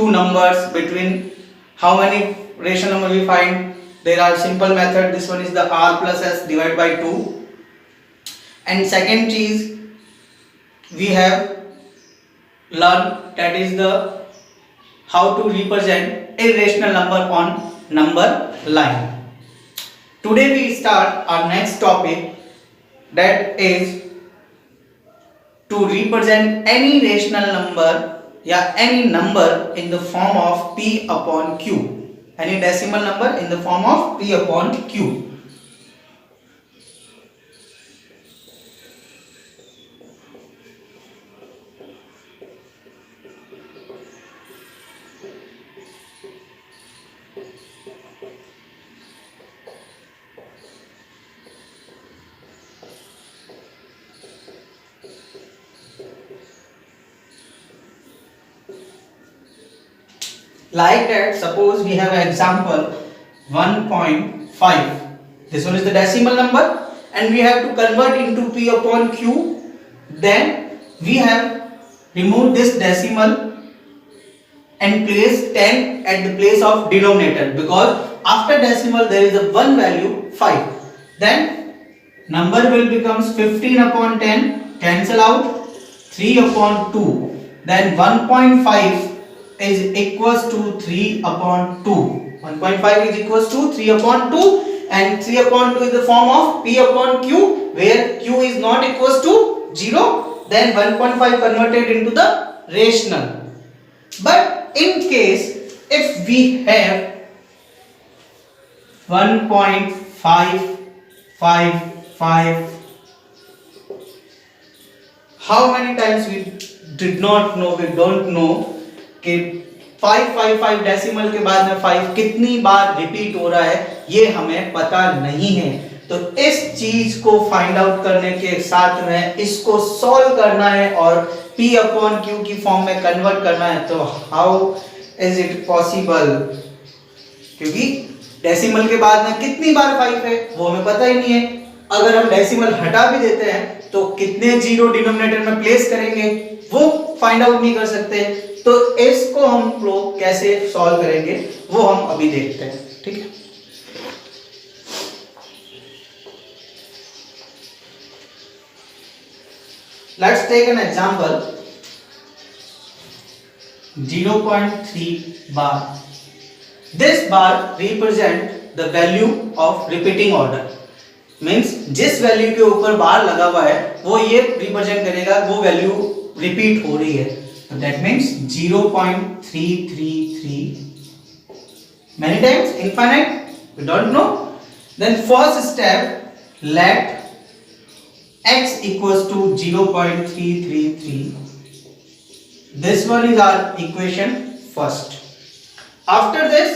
two numbers between how many rational number we find. There are simple method. This one is the r plus s divided by 2. And second is we have learned, that is the how to represent irrational number on number line. Today we start our next topic, that is to represent any rational number या any number in the form of p upon q. Any decimal number in the form of p upon q. Like that, suppose we have an example 1.5. This one is the decimal number and we have to convert into p upon q. Then we have removed this decimal and place 10 at the place of denominator, because after decimal there is a one value 5. Then number will becomes 15 upon 10, cancel out, 3 upon 2. Then 1.5 is equals to 3 upon 2. 1.5 is equals to 3 upon 2, and 3 upon 2 is the form of p upon q, where q is not equals to 0. Then 1.5 converted into the rational. But in case if we have 1.555, how many times we did not know, we don't know कि 555 decimal के बाद में 5 कितनी बार repeat हो रहा है, ये हमें पता नहीं है. तो इस चीज को फाइंड आउट करने के साथ में इसको सॉल्व करना है और p अपॉन q की फॉर्म में कन्वर्ट करना है. तो हाउ इज इट पॉसिबल, क्योंकि डेसिमल के बाद में कितनी बार 5 है वो हमें पता ही नहीं है. अगर हम डेसिमल हटा भी देते हैं तो कितने जीरो डिनोमिनेटर में प्लेस करेंगे वो फाइंड आउट नहीं कर सकते. तो इसको हम लोग कैसे सॉल्व करेंगे वो हम अभी देखते हैं. ठीक है, let's take an example 0.3 bar. This bar represent the value of repeating order. Means जिस वैल्यू के ऊपर बार लगा हुआ है वो ये रिप्रेजेंट करेगा वो वैल्यू रिपीट हो रही है. That means 0.333 many times, infinite, we don't know. Then first step, let x equals to 0.333. This one is our equation first. After this,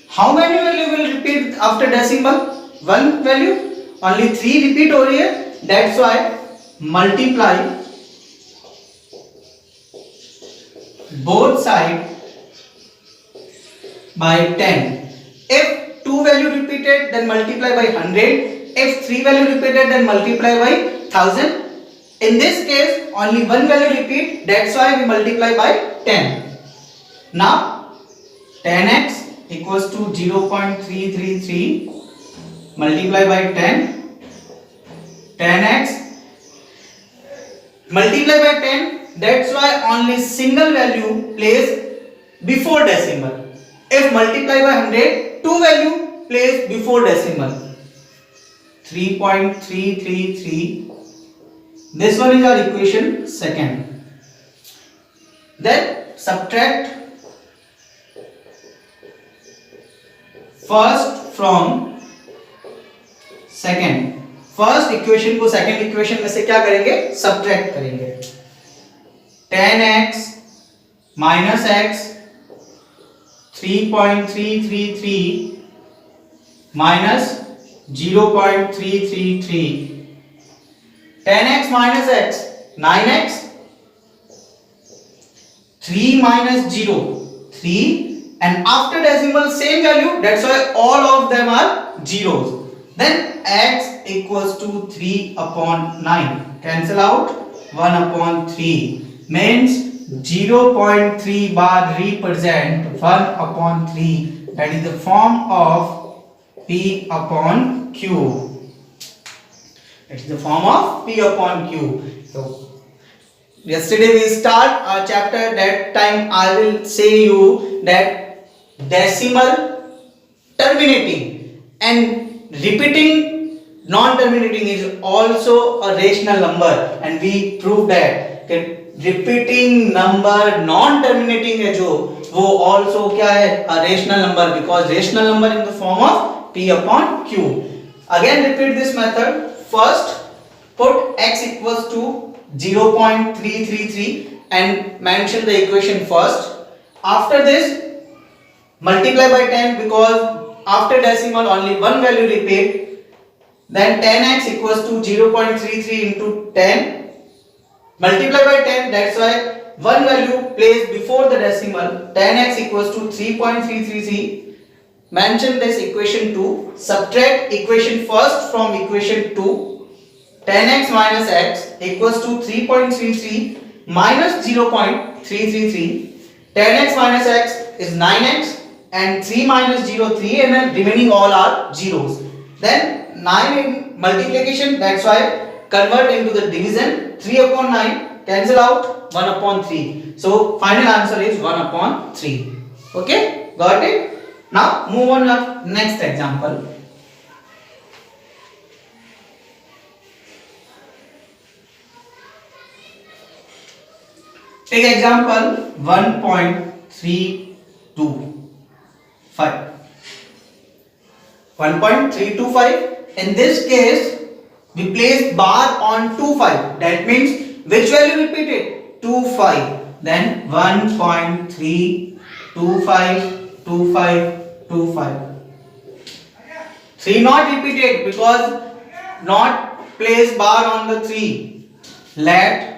how many value will repeat after decimal? One value, only 3 repeat हो रही है. That's why multiply both side by 10. If 2 value repeated, then multiply by 100. If 3 value repeated, then multiply by 1000. In this case, only one value repeat. That's why we multiply by 10. Now 10x equals to 0.333 multiply by 10. 10x multiply by 10. That's why only single value placed before decimal. If multiply by 100, 2 value placed before decimal. 3.333. This one is our equation second. Then subtract first from second. First equation को second equation में से क्या करेंगे, subtract करेंगे. 10x minus x 3.333 minus 0.333. 10x minus x 9x. 3 minus 0 3, and after decimal same value, that's why all of them are zeros. Then x equals to 3 upon 9. Cancel out 1 upon 3. Means 0.3 bar represent 1 upon 3, that is the form of P upon Q. It's the form of P upon Q. So yesterday we start our chapter, that time I will say you that decimal terminating and repeating non-terminating is also a rational number, and we prove that repeating number non-terminating है जो वो also क्या है a rational number, because rational number in the form of P upon Q. Again repeat this method. First put x equals to 0.333 and mention the equation first. After this multiply by 10, because after decimal only one value repeat. Then 10x equals to 0.33 into 10 multiply by 10, that's why one value placed before the decimal. 10x equals to 3.333. Mention this equation 2. Subtract equation first from equation 2. 10x minus x equals to 3.33 minus 0.333. 10x minus x is 9x and 3 minus 0 3, and then remaining all are zeros. Then 9 in multiplication, that's why convert into the division. 3 upon 9 cancel out, 1 upon 3. So final answer is 1 upon 3. Okay, got it? Now move on to next example. Take example 1.325. 1.325. In this case, we place bar on 25. That means which value repeated? 25. Then 1.3252525. 3 not repeated because not place bar on the 3. Let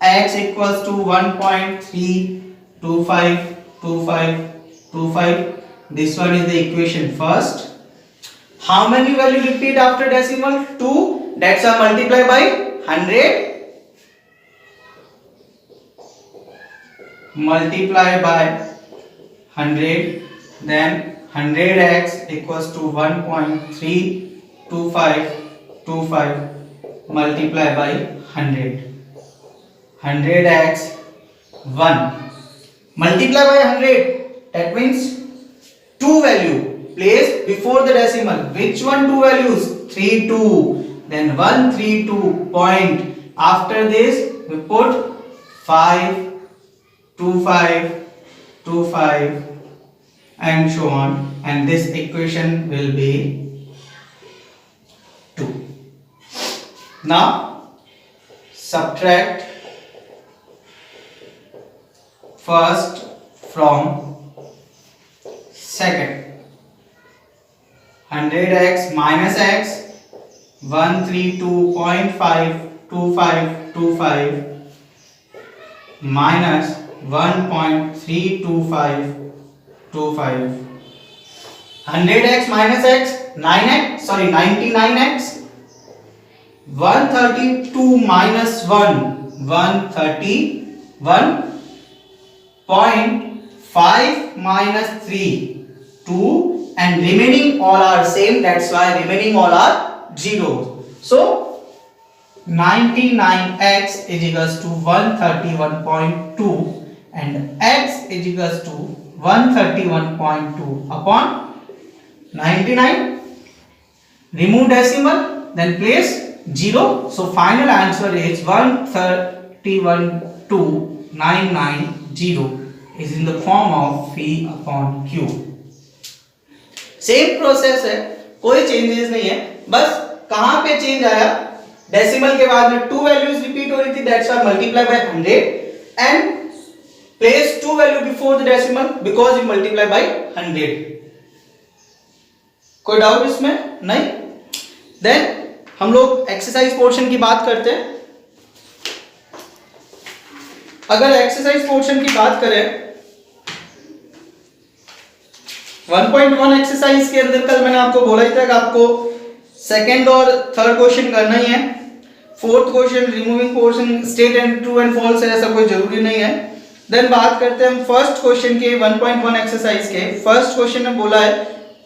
x equals to 1.3252525. This one is the equation first. How many value repeat after decimal? 2. That's a multiply by 100. Multiply by 100. Then 100x equals to 1.32525 multiply by 100. 100x 1. Multiply by 100. That means 2 value placed before the decimal. Which one 2 values? 3 2. Then 1 3 2 point. After this we put 5 2 5 2 5 and so on, and this equation will be 2. Now subtract first from second. 100x minus x 132.52525 minus 1.32525. 100x minus x 99x. 132 minus 1 131.5 minus 3 2, and remaining all are same, that's why remaining all are zeros. So 99x is equals to 131.2 and x is equals to 131.2 upon 99. Remove decimal, then place 0. So final answer is 131.2990 is in the form of P upon Q. Same process है, कोई changes नहीं है, बस कहां पे change आया? Decimal के बाद में 2 वैल्यूज रिपीट हो रही थी, that's why multiply by 100 and place 2 value before the decimal because you multiply by 100. कोई डाउट इसमें? नहीं. देन हम लोग एक्सरसाइज पोर्शन की बात करते हैं. अगर एक्सरसाइज पोर्शन की बात करें 1.1 एक्सरसाइज के अंदर कल मैंने आपको बोला ही था कि आपको सेकंड और थर्ड क्वेश्चन करना ही है. Fourth question removing portion state and true and false है, ऐसा कोई जरूरी नहीं है। देन बात करते हैं हम फर्स्ट क्वेश्चन के 1.1 एक्सरसाइज के। फर्स्ट क्वेश्चन में बोला है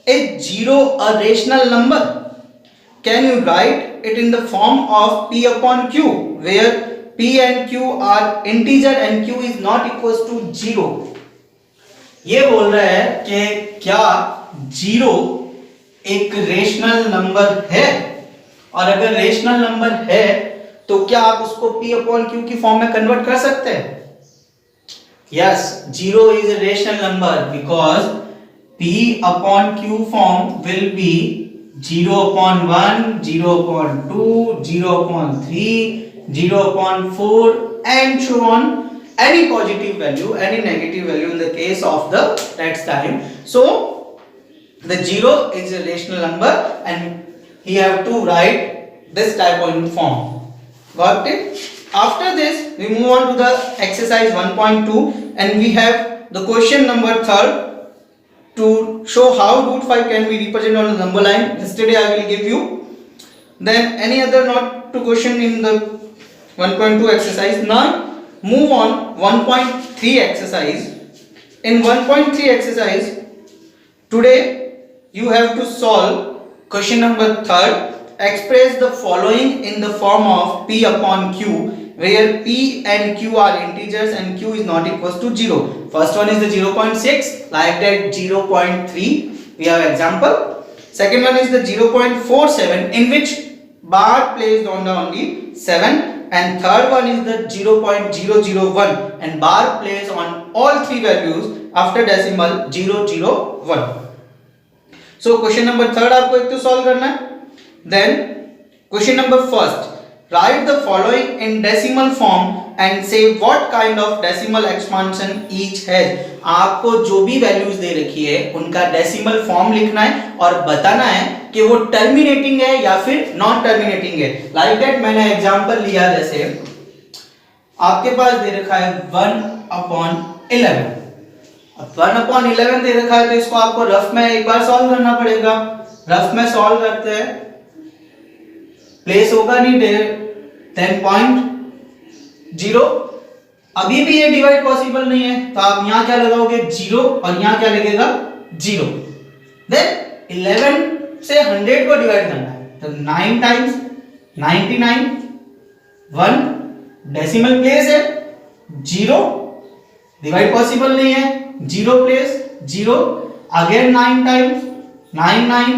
a zero a rational number, can you write it in the form of p upon q where p and q are integer and q is not equal to 0। ये बोल रहा है कि क्या जीरो एक रेशनल नंबर है, और अगर रेशनल नंबर है तो क्या आप उसको p अपॉन q की फॉर्म में कन्वर्ट कर सकते हैं? Yes, zero is a rational number because p upon q form will be 0 upon 1, 0 upon 2, 0 upon 3, 0 upon 4 and so on. Any positive value, any negative value in the case of the next time. So the zero is a rational number and he have to write this type of form. Got it? After this we move on to the exercise 1.2 and we have the question number 3 to show how root 5 can be represented on the number line. Yesterday I will give you. Then any other not to question in the 1.2 exercise. Now move on 1.3 exercise. In 1.3 exercise today you have to solve question number 3. Express the following in the form of p upon q where p and q are integers and q is not equals to 0. First one is the 0.6, like that 0.3 we have example. Second one is the 0.47 in which bar placed on the only 7, and third one is the 0.001 and bar placed on all three values after decimal 001. So question number 3 आपको एक तो solve करना है. Then question number first, write the following in decimal form and say what kind of decimal expansion each has. आपको जो भी values दे रखी है उनका डेसिमल फॉर्म लिखना है और बताना है कि वो टर्मिनेटिंग है या फिर नॉन टर्मिनेटिंग है. लाइक दैट मैंने एग्जांपल लिया, जैसे आपके पास दे रखा है 1/11. अब 1/11 दे रखा है तो इसको आपको रफ में एक बार सॉल्व करना पड़ेगा. रफ में सॉल्व करते हैं, प्लेस होगा नहीं 10.0. अभी भी ये डिवाइड पॉसिबल नहीं है तो आप यहां क्या लगाओगे 0 और यहां क्या लगेगा 0. देन 11 से 100 को डिवाइड करना है तो 9 टाइम्स 99, 1 डेसिमल प्लेस है 0, डिवाइड पॉसिबल नहीं है 0 place 0, again 9 times 99,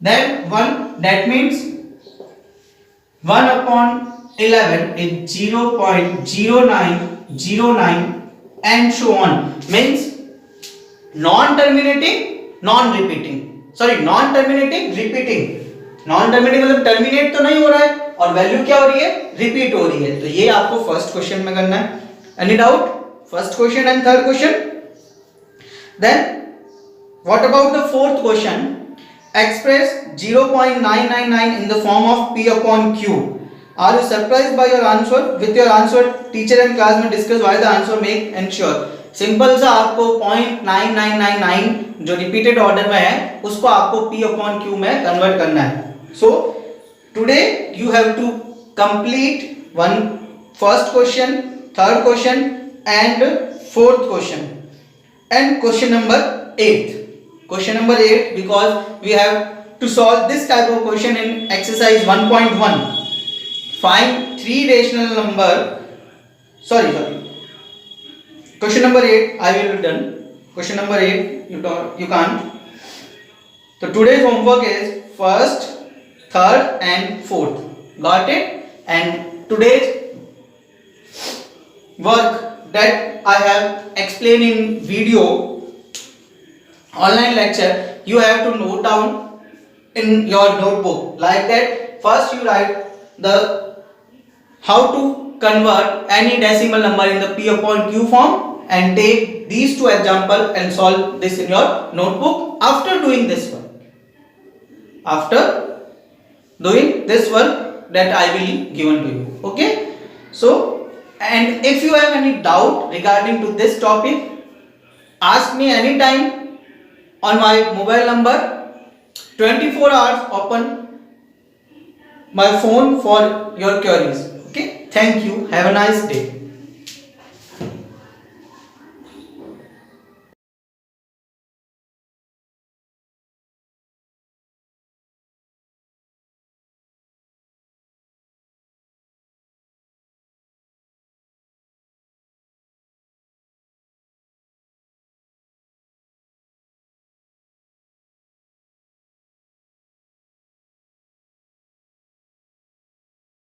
then 1, that means 1/11 is 0.0909 and so on. Means non-terminating, non-repeating. Sorry, non-terminating, repeating. Non-terminating मतलब terminate तो नहीं हो रहा है और वैल्यू क्या हो रही है, repeat हो रही है. तो ये आपको फर्स्ट क्वेश्चन में करना है. Any doubt? First question and third question. Then what about the fourth question? Express 0.999 in the form of p upon q. Are you surprised by your answer? With your answer, teacher and class में discuss why the answer make ensure. Simple सा आपको 0.9999 जो repeated order में है उसको आपको p upon q में convert करना है. So today you have to complete one first question, third question and fourth question and question number 8. Question number 8 because we have to solve this type of question in exercise 1.1. Find three rational number. Sorry. Question number 8 I will be done. Question number 8 you can't. So today's homework is first, third and fourth. Got it? And today's work that I have explained in video online lecture, you have to note down in your notebook. Like that, first you write the how to convert any decimal number in the p upon q form and take these two examples and solve this in your notebook. After doing this work that I will given to you. Okay? So, and if you have any doubt regarding to this topic, ask me anytime on my mobile number. 24 hours open my phone for your queries. Okay, thank you, have a nice day.